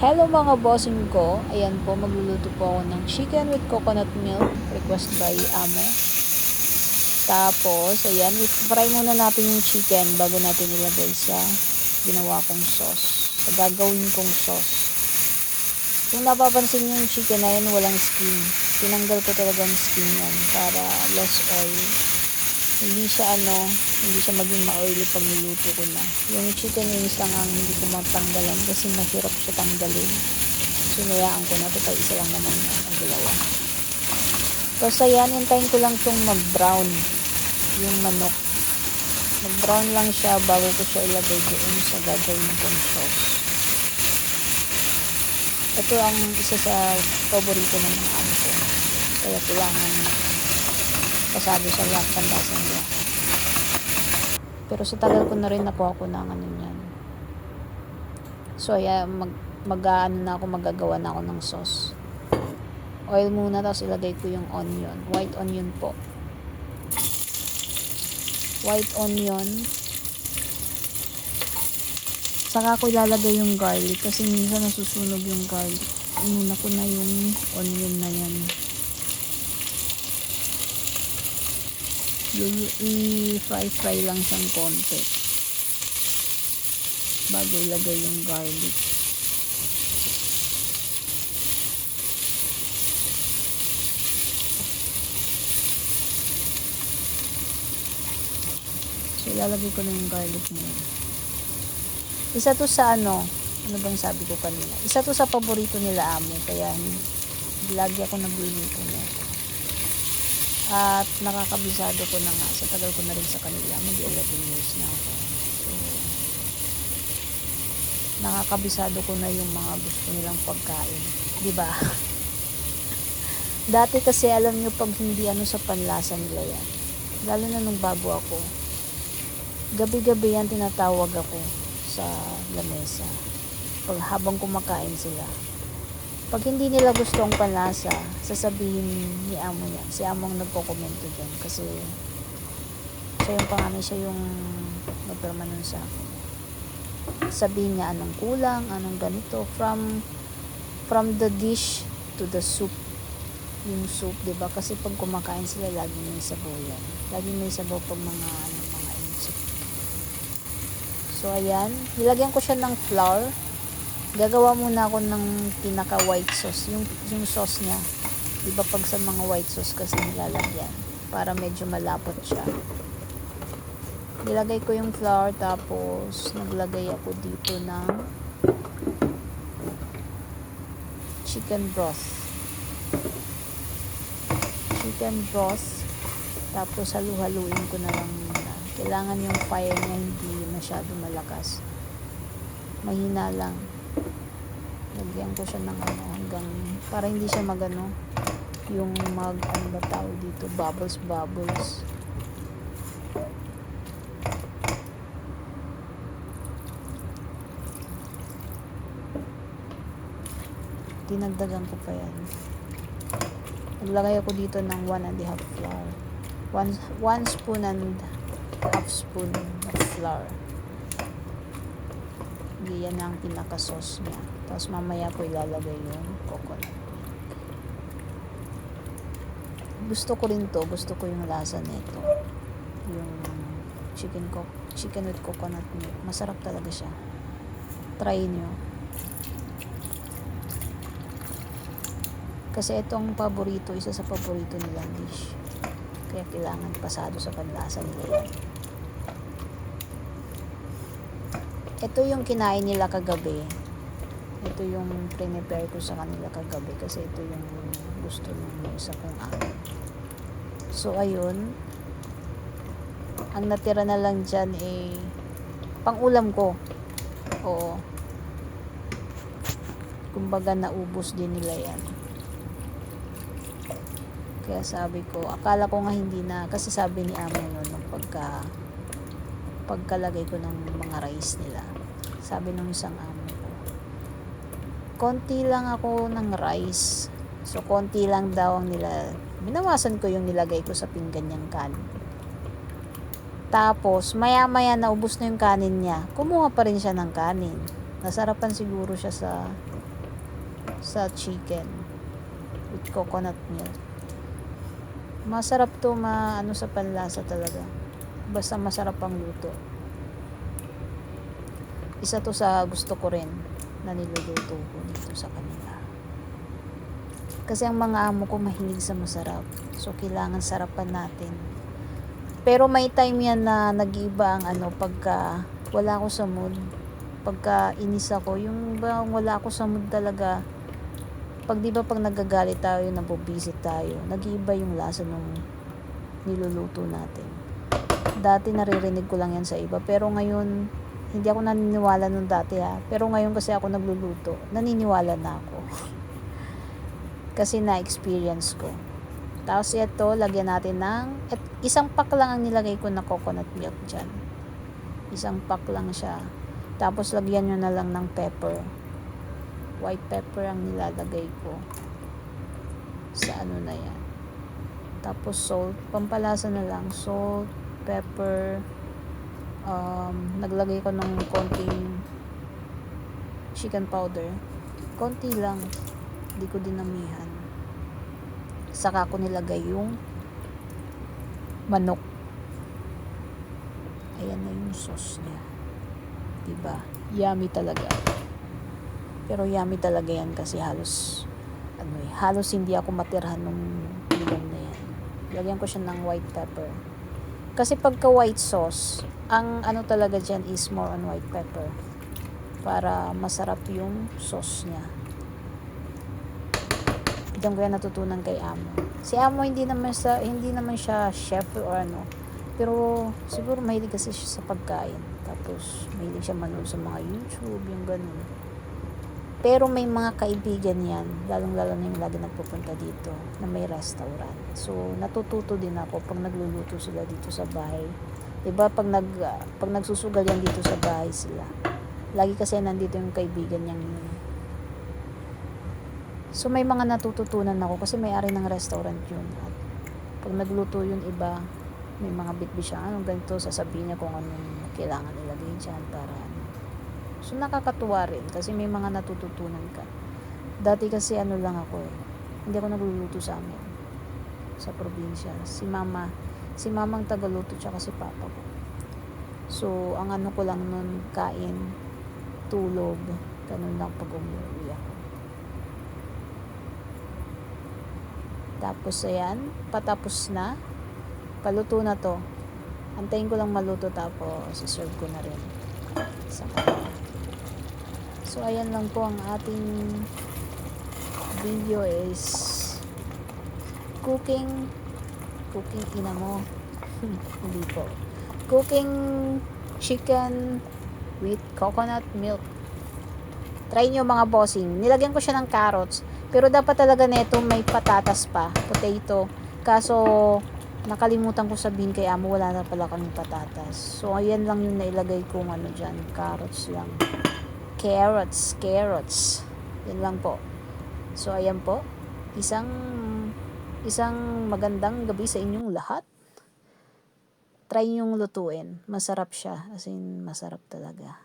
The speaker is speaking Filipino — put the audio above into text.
Hello mga bossing ko. Ayan po, magluluto po ako ng chicken with coconut milk. Request by Amo. Tapos, ayan, i-fry muna natin yung chicken bago natin ilagay sa ginawa kong sauce. Sa gagawin kong sauce. Kung napapansin nyo yung chicken na yan, walang skin. Tinanggal ko talagang skin yan para less oil. Hindi siya maging ma-oily pag niluto ko na. Yung chicken wings lang ang hindi ko matanggalan kasi mahirap siya tanggalin. Sinayaan ko na ito, kaya isa lang naman ang dalawa. Tapos ayan, hintayin ko lang itong mag-brown yung manok. Mag-brown lang siya bago ko siya ilagay doon sa gagawin kong sauce. Ito ang isa sa paborito ng mga amo ko. Kaya kailangan pasado sa lahat ng lasa nila. Pero sa tagal ko na rin nakuha ko ng ano yan. So ayan, magagawa na ako ng sauce. Oil muna, tapos ilagay ko yung onion. White onion po. White onion. Saka ko ilalagay yung garlic kasi minsan nasusunog yung garlic. Inuna ko na yung onion na yan. I-fry lang siyang konti bago ilagay yung garlic. So ilalagay ko na yung garlic niya. Isa to sa ano bang sabi ko kanina? Isa to sa paborito nila amo, kaya lagi ako nagluluto nito. At nakakabisado ko na nga, sa tagal ko na rin sa kanila, mag-11 years na ako. So, nakakabisado ko na yung mga gusto nilang pagkain. Diba? Dati kasi alam nyo, pag hindi sa panlasa nila yan. Lalo na nung bago ako. Gabi-gabi yan tinatawag ako sa lamesa. Pag habang kumakain sila. Pag hindi nila gusto ang panlasa, sasabihin ni amo niya. Si amo ang nagko-komento dyan. Kasi siya yung panganay, siya yung nagpirma nun sa akin. Sabihin niya anong kulang, anong ganito. From the dish to the soup. Yung soup, diba? Kasi pag kumakain sila, lagi may sabaw yan. Lagi may sabaw pag mga insect. So, ayan. Nilagyan ko siya ng flour. Gagawa muna ako ng pinaka white sauce, yung sauce niya. Diba pag sa mga white sauce kasi nilalagyan para medyo malapot siya. Nilagay ko yung flour, tapos naglagay ako dito ng chicken broth. Tapos halu-haluin ko na lang muna. Kailangan yung fire niya hindi masyado malakas. Mahina lang. Lagyan ko siya ng hanggang para hindi siya yung ba tawag dito, bubbles. Dinagdagan ko pa yan. Naglagay ako dito ng 1.5 flour. 1 spoon and half spoon of flour. Yan ang pinaka-sauce niya. Tapos mamaya ko ilalagay yung coconut milk. Gusto ko rin to. Gusto ko yung lasa nito. Yung chicken with coconut milk. Masarap talaga siya. Try nyo. Kasi itong paborito, isa sa paborito nilang dish. Kaya kailangan pasado sa panlasa nila yan. Ito yung kinain nila kagabi. Ito yung prepare ko sa kanila kagabi kasi ito yung gusto ng isa kong amo. So, ayun. Ang natira na lang dyan pang-ulam ko. Oo. Kumbaga naubos din nila yan. Kaya sabi ko, akala ko nga hindi na, kasi sabi ni amo nun nung pagkalagay ko ng mga rice nila. Sabi nung isang amo ko, konti lang ako ng rice. So, konti lang daw ang binawasan ko yung nilagay ko sa pinggan niyang kanin. Tapos, maya-maya naubos na yung kanin niya. Kumuha pa rin siya ng kanin. Nasarapan siguro siya sa sa chicken with coconut milk. Masarap to sa panlasa talaga. Basta masarap ang luto. Isa to sa gusto ko rin na niluluto ko dito sa kanila. Kasi ang mga amo ko mahilig sa masarap. So, kailangan sarapan natin. Pero may time yan na nag-iiba ang pagka wala ako sa mood. Pagka inis ako, yung ba wala ako sa mood talaga. Pag nagagalit tayo, nabubisit tayo, nag-iiba yung lasa nung niluluto natin. Dati naririnig ko lang yan sa iba, pero ngayon hindi ako naniniwala nung dati pero ngayon kasi ako nagluluto, naniniwala na ako. Kasi na-experience ko. Tapos ito, lagyan natin ng isang pack lang ang nilagay ko na coconut milk dyan. Isang pack lang siya. Tapos lagyan nyo na lang ng pepper. White pepper ang nilalagay ko sa na yan. Tapos salt, pampalasa na lang, salt, pepper, naglagay ko ng konting chicken powder, konti lang, hindi ko dinamihan. Saka ko nilagay yung manok. Ayan na yung sauce niya, diba? Yummy talaga. Pero yummy talaga yan kasi halos hindi ako matirhan nung ulam na yan. Lagyan ko siya ng white pepper. Kasi pagka white sauce, ang talaga dyan is more on white pepper. Para masarap yung sauce niya. Diyan ko yan natutunan kay Amo. Si Amo hindi naman siya chef or pero siguro mahilig kasi siya sa pagkain. Tapos mahilig siya manood sa mga YouTube, yung ganun. Pero may mga kaibigan yan, lalong-lalo na yung lagi nagpupunta dito na may restaurant. So, natututo din ako pag nagluluto sila dito sa bahay. Diba, pag nagsusugal yan dito sa bahay sila. Lagi kasi nandito yung kaibigan niyang yun. So, may mga natututunan ako kasi may-ari ng restaurant yun. At pag nagluto yun iba, may mga bit-bit siya, ganito, sasabihin niya kung anong kailangan ilagay dyan para So, nakakatuwa rin kasi may mga natututunan ka. Dati kasi lang ako hindi ako nagluluto sa amin. Sa probinsya. Si mamang tagaluto tsaka si papa ko. So, ang ko lang nun, kain, tulog, ganun lang pag umuwi ako. Tapos, ayan, patapos na. Paluto na to. Antayin ko lang maluto tapos iserve ko na rin sa kanila. So, ayan lang po ang ating video is cooking ina mo. Hindi po. Cooking chicken with coconut milk. Try nyo mga bossing. Nilagyan ko siya ng carrots. Pero dapat talaga neto may patatas pa. Potato. Kaso, nakalimutan ko sabihin kay Amo, wala na pala kaming patatas. So, ayan lang yung nailagay kong dyan. Carrots lang. Carrots. Yan lang po. So, ayan po. Isang magandang gabi sa inyong lahat. Try nyong lutuin. Masarap siya. As in, masarap talaga.